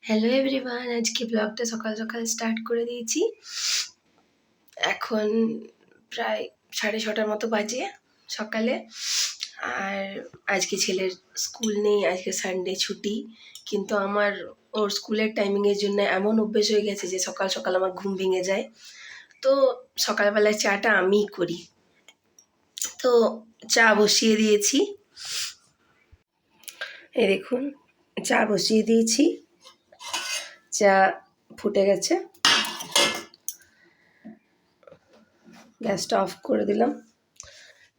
Hello everyone, আজকে ব্লগটা সকাল সকাল স্টার্ট করে দিয়েছি। এখন প্রায় 6:30 মতো বাজে সকালে। আর আজকে ছেলের স্কুল নেই, আজকে সানডে ছুটি। কিন্তু আমার ওর স্কুলের টাইমিংয়ের জন্য এমন অভ্যেস হয়ে গেছে যে সকাল সকাল আমার ঘুম ভেঙে যায়। তো সকালবেলায় চাটা আমিই করি। তো চা বসিয়ে দিয়েছি, এই দেখুন চা বসিয়ে দিয়েছি। চা ফুটে গেছে, গ্যাসটা অফ করে দিলাম।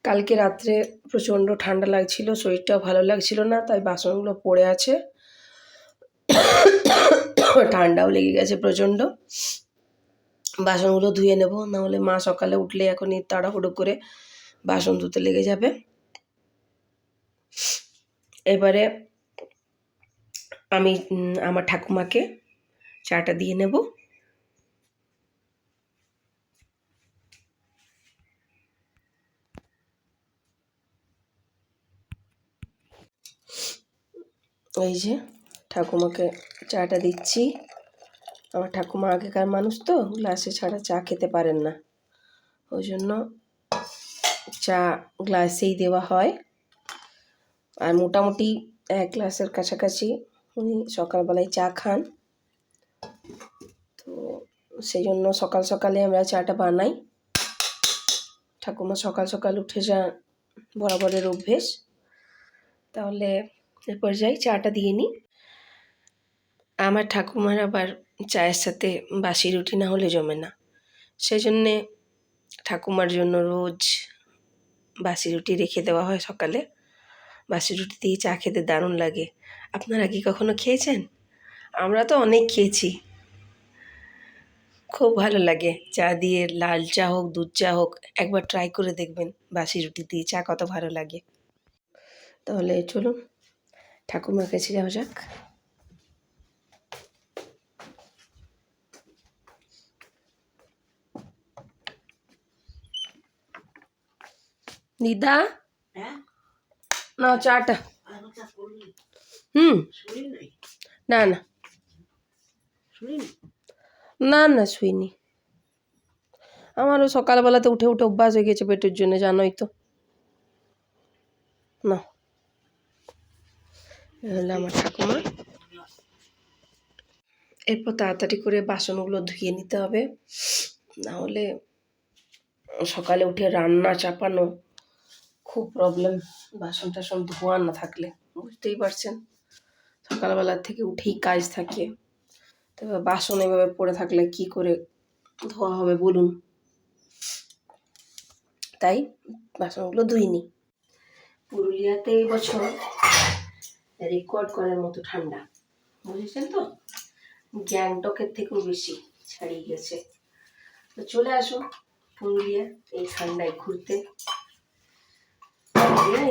কালকে রাত্রে প্রচণ্ড ঠান্ডা লাগছিল, শরীরটাও ভালো লাগছিল না, তাই বাসনগুলো পড়ে আছে। ঠান্ডাও লেগে গেছে প্রচণ্ড। বাসনগুলো ধুয়ে নেব, নাহলে মা সকালে উঠলে এখনই তাড়াহুড়ো করে বাসন ধুতে লেগে যাবে। এবারে আমি আমার ঠাকুমাকে চাটা দিয়ে নেব। এই যে ঠাকুমাকে চাটা দিচ্ছি। আমার ঠাকুমা আগেকার মানুষ তো, গ্লাসে ছাড়া চা খেতে পারেন না, ওই জন্য চা গ্লাসেই দেওয়া হয়। আর মোটামুটি 1 গ্লাসের কাছাকাছি উনি সকালবেলায় চা খান। তো সেই জন্য সকাল সকালে আমরা চাটা বানাই। ঠাকুমা সকাল সকাল উঠে যান, বরাবরের অভ্যেস। তাহলে এরপর যাই চাটা দিয়ে নিই। আমার ঠাকুমার আবার চায়ের সাথে বাসি রুটি না হলে জমে না, সেই জন্যে ঠাকুমার জন্য রোজ বাসি রুটি রেখে দেওয়া হয় সকালে। বাসি রুটি দিয়ে চা খেতে দারুণ লাগে। আপনারা কি কখনো খেয়েছেন? আমরা তো অনেক খেয়েছি, খুব ভালো লাগে। চা দিয়ে, লাল চা হোক দুধ চা হোক, একবার ট্রাই করে দেখবেন বাসি রুটি দিয়ে চা কত ভালো লাগে। তাহলে চলুন ঠাকুমার কাছে যাওয়া যাক। দিদা, না চাটা। না না না না শুইনি। আমারও সকালবেলাতে উঠে উঠে অভ্যাস হয়ে গেছে পেটের জন্য, জানোই তো। না, হলো আমার ঠাকুমা। এরপর তাড়াতাড়ি করে বাসনগুলো ধুয়ে নিতে হবে, নাহলে সকালে উঠে রান্না চাপানো খুব প্রবলেম। বাসন টাসন ধোয়া না থাকলে, বুঝতেই পারছেন, সকালবেলার থেকে উঠেই কাজ থাকে। তবে বাসন এভাবে পড়ে থাকলে কি করে ধোয়া হবে বলুন? তাই বাসনগুলো ধুইনি। পুরুলিয়াতে এই বছর রেকর্ড করার মতো ঠান্ডা, বুঝেছেন তো, গ্যাংটকের থেকেও বেশি ছাড়িয়ে গেছে। তো চলে আসুন পুরুলিয়া এই ঠান্ডায় ঘুরতে।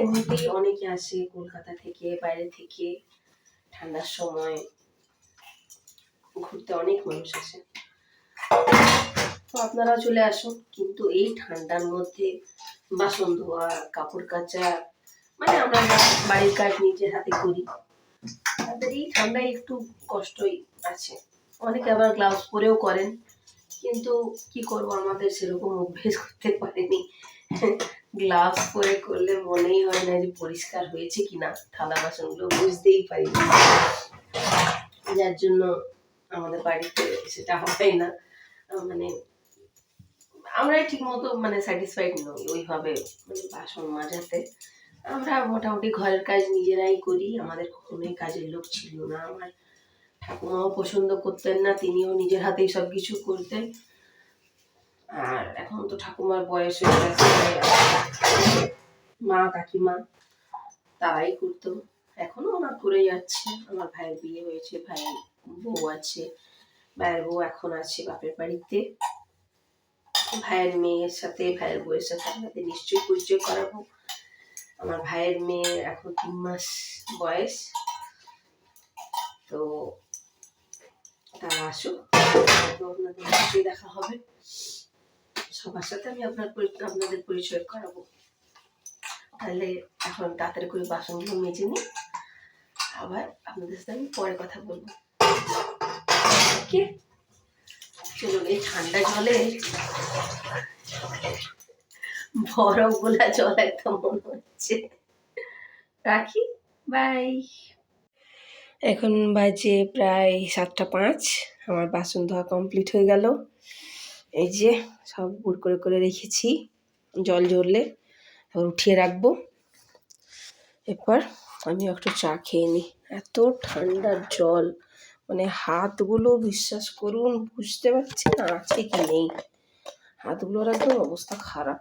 এমনিতেই অনেকে আসে কলকাতা থেকে, বাইরে থেকে, ঠান্ডার সময় ঘুরতে অনেক মানুষ আসে। তো আপনারাও চলে আসুন, কিন্তু এই ঠান্ডার মধ্যে বাসন ধোয়া, কাপড় কাচা, মানে আমরা বাড়ির কাজ নিজের হাতে করি, তাদের এই ঠান্ডায় একটু কষ্টই আছে। অনেকে আবার গ্লাভস পরেও করেন, কিন্তু কি করব, আমাদের সেরকম অভ্যেস করতে পারেনি। গ্লাভস পরে করলে মনেই হয় না যে পরিষ্কার হয়েছে কিনা, থালা বাসনগুলো বুঝতেই পারি না, যার জন্য আমাদের বাড়িতে সেটা হয় না। মানে আমরা ঠিক মতো স্যাটিসফাইড নই ওইভাবে বাসন মাজাতে। আমরা মোটামুটি ঘরের কাজ নিজেরাই করি, আমাদের কখনোই কাজের লোক ছিল না। আমার ঠাকুমাও পছন্দ করতেন না, তিনিও নিজের হাতেই সব কিছু করতেন। আর এখন তো ঠাকুমার বয়স হয়ে গেছে, মা কাকিমা তারাই করতো, এখনো ওরা করে যাচ্ছে। আমার ভাইয়ের বিয়ে হয়েছে, ভাইয়ের বউ আছে, ভাইয়ের বউ এখন আছে বাপের বাড়িতে। ভাইয়ের মেয়ের সাথে, ভাইয়ের বউয়ের সাথে আপনাদের নিশ্চয়ই পরিচয় করাবো। আমার ভাইয়ের মেয়ে এখন 3 মাস বয়স। তো তারা আসুক, আপনাদের নিশ্চয়ই দেখা হবে। সবার সাথে আমি আপনাদের পরিচয় করাবো। তাহলে এখন তাড়াতাড়ি করে বাসনগুলো মেজে নিই, আবার আপনাদের সাথে আমি পরে কথা বলবো। আজকে। চলুন এই ঠান্ডা জলে বরফ গোলা জল একদম মনে হচ্ছে। রাখি, বাই। এখন বাজে প্রায় 7:05। আমার বাসন ধোয়া কমপ্লিট হয়ে গেল। এই যে সব গুড় করে রেখেছি, জল ঝরলে এবার উঠিয়ে রাখবো। এরপর আমি একটু চা খেয়ে নিই। এত ঠান্ডা জল, মানে হাতগুলো বিশ্বাস করুন বুঝতে পারছি না আছে কি নেই, হাতগুলোর একদম অবস্থা খারাপ।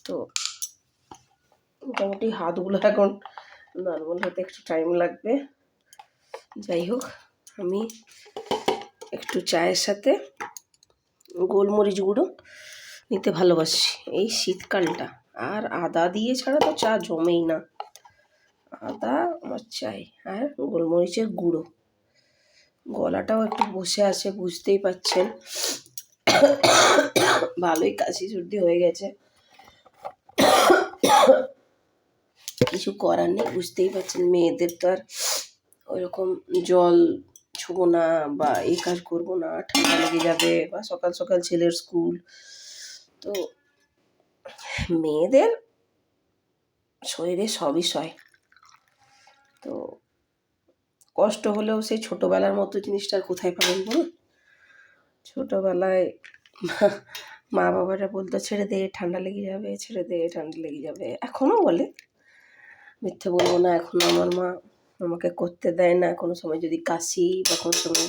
তো মোটামুটি হাতগুলো এখন নর্মাল হতে একটু টাইম লাগবে। যাই হোক, আমি একটু চায়ের সাথে গোলমরিচ গুঁড়ো নিতে ভালোবাসি এই শীতকালটা। আর আদা দিয়ে ছাড়া তো চা জমেই না। আদা আমার চাই, আর গোলমরিচের গুঁড়ো। গলাটাও একটু বসে আছে বুঝতেই পাচ্ছেন, ভালোই কাশি সর্দি হয়ে গেছে। কিছু করার নেই, বুঝতেই পারছেন মেয়েদের তো আর ওইরকম জল ছুবো না বা এই কাজ করবো না, ঠান্ডা লেগে যাবে, বা সকাল সকাল ছেলের স্কুল। তো মেয়েদের শরীরে সবই সয়। তো কষ্ট হলেও সেই ছোটোবেলার মতো জিনিসটা আর কোথায় পাবেন বলুন। ছোটোবেলায় মা বাবারা বলতো ছেড়ে দে ঠান্ডা লেগে যাবে, ছেড়ে দে ঠান্ডা লেগে যাবে। এখনও বলে, মিথ্যে বলবো না, এখনও আমার মা আমাকে করতে দেয় না। কোনো সময় যদি কাশি বা কোনো সময়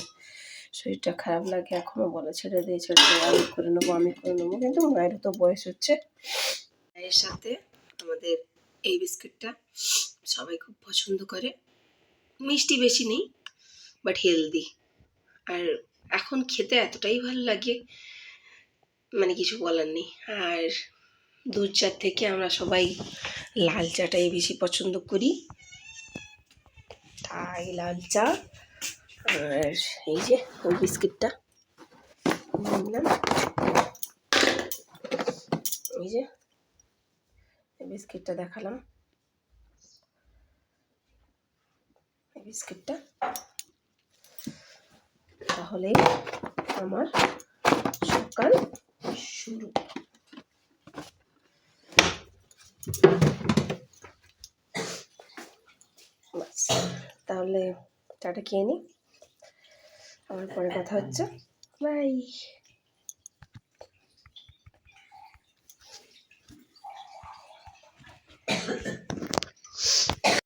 শরীরটা খারাপ লাগে এখনও বলে ছেড়ে দে, আমি করে নেবো, আমি করে নেবো। কিন্তু মায়েরও তো বয়স হচ্ছে। এর সাথে আমাদের এই বিস্কিটটা সবাই খুব পছন্দ করে। মিষ্টি বেশি নেই, বাট হেলদি। আর এখন খেতে এতটাই ভালো লাগে, মানে কিছু বলার নেই। আর দুধ চার থেকে আমরা সবাই লাল চাটাই বেশি পছন্দ করি, তাই লাল চা। আর এই যে ওই বিস্কিটটা নিলাম, এই যে এই বিস্কিটটা দেখালাম, এই বিস্কিটটা তাহলেই আমার সকাল শুরু। তাহলে চাটা খেয়ে নিই, আবার পরে কথা হচ্ছে, বাই।